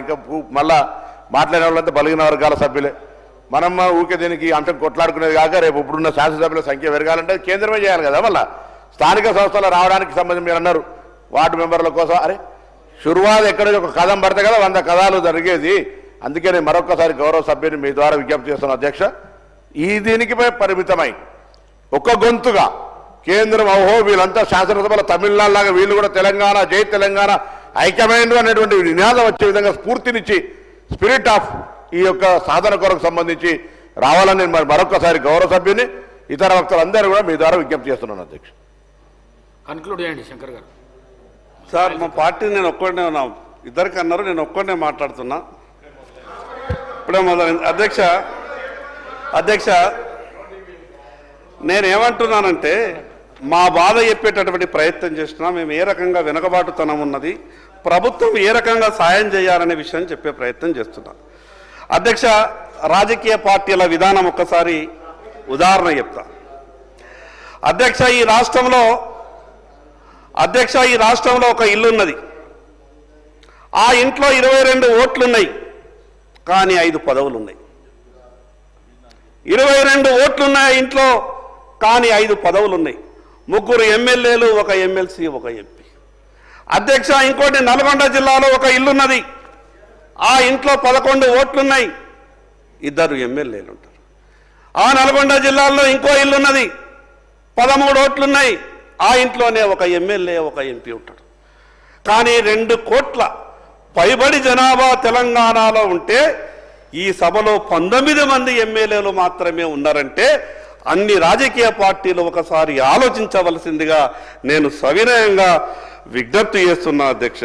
ఇంకా మళ్ళా మాట్లాడే వాళ్ళంతా బలిగిన వర్గాల సభ్యులే. మనం ఊకే దీనికి అంశం కొట్లాడుకునేది కాక రేపు ఇప్పుడున్న శాసనసభ్యుల సంఖ్య పెరగాలంటే కేంద్రమే చేయాలి కదా. మళ్ళీ స్థానిక సంస్థలు రావడానికి సంబంధించి మీరు అన్నారు వార్డు మెంబర్ల కోసం. అరే షురువాద్ ఎక్కడ ఒక కథం పడితే కదా 100 కథాలు జరిగేది. అందుకే నేను మరొకసారి గౌరవ సభ్యుని మీ ద్వారా విజ్ఞప్తి చేస్తున్న అధ్యక్ష, ఈ దీనికిపై పరిమితమై ఒక్క గొంతుగా కేంద్రం ఓహో వీళ్ళంతా శాసనసభలో తమిళనాడు లాగా వీళ్ళు కూడా తెలంగాణ జై తెలంగాణ ఐక్యమైనరు అనేటువంటి నినాదం వచ్చే విధంగా స్ఫూర్తినిచ్చి స్పిరిట్ ఆఫ్ ఈ యొక్క సాధన కొరకు సంబంధించి రావాలని నేను మరొకసారి గౌరవ సభ్యుని ఇతర వక్తలందరూ కూడా మీ ద్వారా విజ్ఞప్తి చేస్తున్నాను అధ్యక్ష. కన్క్లూడ్ చేయండి శంకర్ గారు. సార్ మా పార్టీ నేను ఒక్కడే ఉన్నా, ఇద్దరికి అన్నారు, నేను ఒక్కడే మాట్లాడుతున్నా. ఇప్పుడే మొదలైంది అధ్యక్ష నేనేమంటున్నానంటే మా బాధ చెప్పేటటువంటి ప్రయత్నం చేస్తున్నా. మేము ఏ రకంగా వెనుకబాటుతనం ఉన్నది, ప్రభుత్వం ఏ రకంగా సాయం చేయాలనే విషయం చెప్పే ప్రయత్నం చేస్తున్నాం. అధ్యక్ష, రాజకీయ పార్టీల విధానం ఒక్కసారి ఉదాహరణ చెప్తా. అధ్యక్ష ఈ రాష్ట్రంలో ఒక ఇల్లు ఉన్నది. ఆ ఇంట్లో 22 ఓట్లున్నాయి, కానీ 5 పదవులు ఉన్నాయి. 22 ఓట్లున్నాయి ఇంట్లో, కానీ 5 పదవులు ఉన్నాయి. 3 ఎమ్మెల్యేలు, 1 ఎమ్మెల్సీ, 1 ఎంపీ. అధ్యక్ష ఇంకోటి నల్గొండ జిల్లాలో ఒక ఇల్లున్నది. ఆ ఇంట్లో 11 ఓట్లున్నాయి, 2 ఎమ్మెల్యేలు ఉంటారు. ఆ నల్గొండ జిల్లాలో ఇంకో ఇల్లున్నది, 13 ఓట్లున్నాయి. ఆ ఇంట్లోనే 1 ఎమ్మెల్యే, 1 ఎంపీ ఉంటాడు. కానీ 2 కోట్ల పైబడి జనాభా తెలంగాణలో ఉంటే ఈ సభలో 19 మంది ఎమ్మెల్యేలు మాత్రమే ఉన్నారంటే అన్ని రాజకీయ పార్టీలు ఒకసారి ఆలోచించవలసిందిగా నేను సవినయంగా విజ్ఞప్తి చేస్తున్నా అధ్యక్ష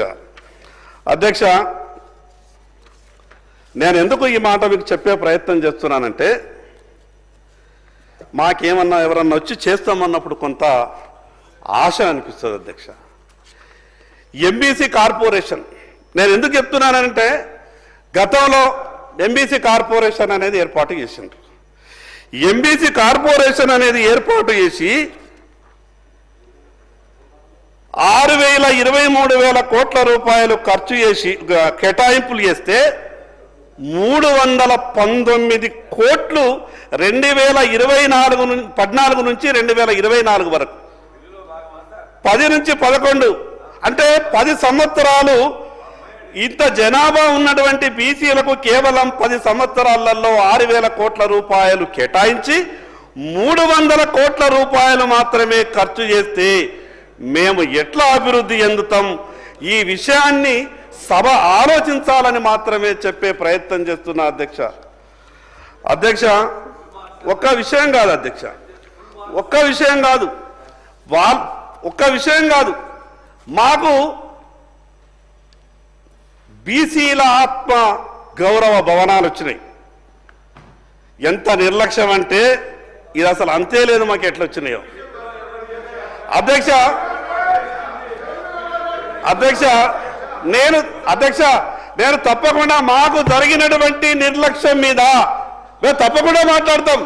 నేను ఎందుకు ఈ మాట మీకు చెప్పే ప్రయత్నం చేస్తున్నానంటే మాకేమన్నా ఎవరన్నా వచ్చి చేస్తామన్నప్పుడు కొంత ఆశ అనిపిస్తుంది అధ్యక్ష. ఎంబీసీ కార్పొరేషన్ నేను ఎందుకు చెప్తున్నానంటే గతంలో ఎంబీసీ కార్పొరేషన్ అనేది ఏర్పాటు చేసిండ్రు. ఎంబీసీ కార్పొరేషన్ అనేది ఏర్పాటు చేసి 6,23,000 కోట్ల రూపాయలు ఖర్చు చేసి కేటాయింపులు చేస్తే 319 కోట్లు 2014 నుంచి 2024 వరకు 10 నుంచి 11 అంటే 10 సంవత్సరాలు ఇంత జనాభా ఉన్నటువంటి బీసీలకు కేవలం 10 సంవత్సరాలలో 6,000 కోట్ల రూపాయలు కేటాయించి 300 కోట్ల రూపాయలు మాత్రమే ఖర్చు చేస్తే మేము ఎట్లా అభివృద్ధి చెందుతాం? ఈ విషయాన్ని సభ ఆలోచించాలని మాత్రమే చెప్పే ప్రయత్నం చేస్తున్నా అధ్యక్ష. ఒక్క విషయం కాదు మాకు బీసీల ఆత్మ గౌరవ భవనాలు వచ్చినాయి. ఎంత నిర్లక్ష్యం అంటే ఇది అసలు అంతే లేదు మాకు ఎట్లా వచ్చినాయో అధ్యక్ష నేను తప్పకుండా మాకు జరిగినటువంటి నిర్లక్ష్యం మీద మేము తప్పకుండా మాట్లాడతాం.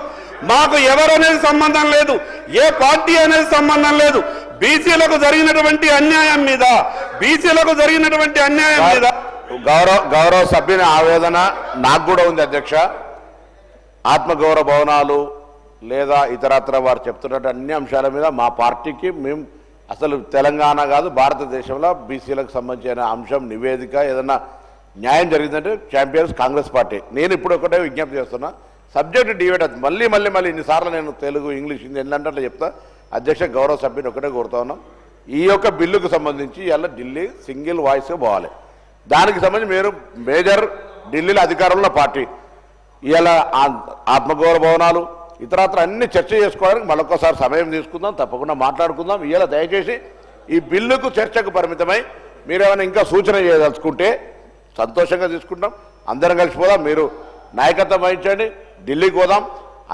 మాకు ఎవరనేది సంబంధం లేదు, ఏ పార్టీ అనేది సంబంధం లేదు. బీసీలకు జరిగినటువంటి అన్యాయం మీద గౌరవ సభ్యుని ఆవేదన నాకు కూడా ఉంది అధ్యక్ష. ఆత్మగౌరవ భవనాలు లేదా ఇతరత్ర వారు చెప్తున్నట్టు అన్ని అంశాల మీద మా పార్టీకి మేము అసలు తెలంగాణ కాదు భారతదేశంలో బీసీలకు సంబంధించిన అంశం నివేదిక ఏదన్నా న్యాయం జరిగిందంటే ఛాంపియన్స్ కాంగ్రెస్ పార్టీ. నేను ఇప్పుడు ఒకటే విజ్ఞప్తి చేస్తున్నా, సబ్జెక్ట్ డిబేట్ అది మళ్ళీ ఇన్నిసార్లు నేను తెలుగు ఇంగ్లీష్ హిందీ ఎన్నంటే చెప్తా. అధ్యక్ష గౌరవ సభ్యుని ఒకటే కోరుతా ఉన్నాం, ఈ యొక్క బిల్లుకు సంబంధించి ఇలా ఢిల్లీ సింగిల్ వాయిస్గా పోవాలి. దానికి సంబంధించి మీరు మేజర్ ఢిల్లీలో అధికారంలో పార్టీ ఇలా ఆత్మగౌరవ భవనాలు ఇతరత్ర అన్ని చర్చ చేసుకోవడానికి మరొకసారి సమయం తీసుకుందాం, తప్పకుండా మాట్లాడుకుందాం. ఇలా దయచేసి ఈ బిల్లుకు చర్చకు పరిమితమై మీరేమైనా ఇంకా సూచన చేయదలుచుకుంటే సంతోషంగా తీసుకుంటాం, అందరం కలిసిపోదాం. మీరు నాయకత్వం వహించండి, ఢిల్లీకి పోదాం.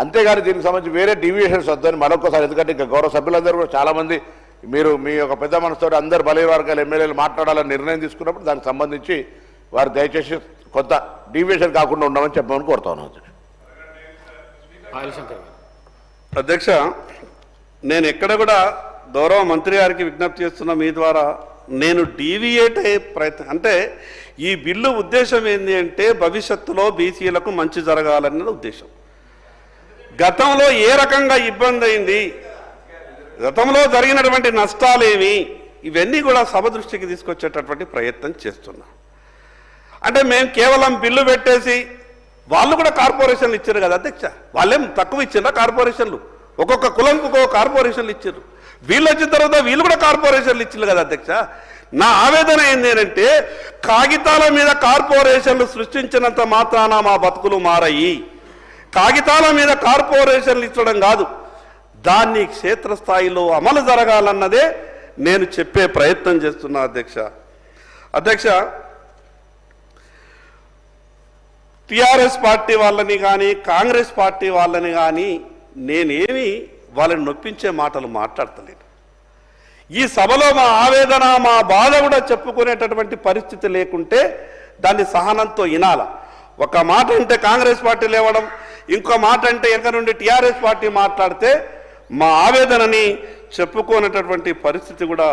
అంతేగాని దీనికి సంబంధించి వేరే డీవియేషన్స్ వద్దని మరొకసారి, ఎందుకంటే ఇంకా గౌరవ సభ్యులందరూ కూడా చాలామంది మీరు మీ యొక్క పెద్ద మనసుతో అందరు బలహీన వర్గాల ఎమ్మెల్యేలు మాట్లాడాలని నిర్ణయం తీసుకున్నప్పుడు దానికి సంబంధించి వారు దయచేసి కొంత డీవియేషన్ కాకుండా ఉండమని చెప్పమని కోరుతా ఉన్నాను అధ్యక్ష. నేను ఎక్కడ కూడా గౌరవ మంత్రి గారికి విజ్ఞప్తి చేస్తున్న మీ ద్వారా నేను డీవియేట్ అయ్యే ప్రయత్నం అంటే ఈ బిల్లు ఉద్దేశం ఏంటి అంటే భవిష్యత్తులో బీసీలకు మంచి జరగాలన్నది ఉద్దేశం. గతంలో ఏ రకంగా ఇబ్బంది అయింది, గతంలో జరిగినటువంటి నష్టాలేమి, ఇవన్నీ కూడా సభ దృష్టికి తీసుకొచ్చేటటువంటి ప్రయత్నం చేస్తున్నా. అంటే మేము కేవలం బిల్లు పెట్టేసి వాళ్ళు కూడా కార్పొరేషన్లు ఇచ్చారు కదా అధ్యక్ష, వాళ్ళేం తక్కువ ఇచ్చారా కార్పొరేషన్లు, ఒక్కొక్క కులంకు ఒక్కొక్క కార్పొరేషన్లు ఇచ్చారు. వీళ్ళు వచ్చిన తర్వాత వీళ్ళు కూడా కార్పొరేషన్లు ఇచ్చారు కదా అధ్యక్ష. నా ఆవేదన ఏంటి అంటే కాగితాల మీద కార్పొరేషన్లు సృష్టించినంత మాత్రాన మా బతుకులు మారాయి. కాగితాల మీద కార్పొరేషన్లు ఇచ్చడం కాదు, దాన్ని క్షేత్రస్థాయిలో అమలు జరగాలన్నదే నేను చెప్పే ప్రయత్నం చేస్తున్నా అధ్యక్ష. టిఆర్ఎస్ పార్టీ వాళ్ళని కానీ కాంగ్రెస్ పార్టీ వాళ్ళని కానీ నేనేమి వాళ్ళని నొప్పించే మాటలు మాట్లాడతలేను. ఈ సభలో మా ఆవేదన మా బాధ కూడా చెప్పుకునేటటువంటి పరిస్థితి లేకుంటే దాన్ని సహనంతో వినాల. ఒక మాట అంటే కాంగ్రెస్ పార్టీ లేవడం, ఇంకో మాట అంటే ఎక్కడ నుండి టిఆర్ఎస్ పార్టీ మాట్లాడితే మా ఆవేదనని చెప్పుకునేటటువంటి పరిస్థితి కూడా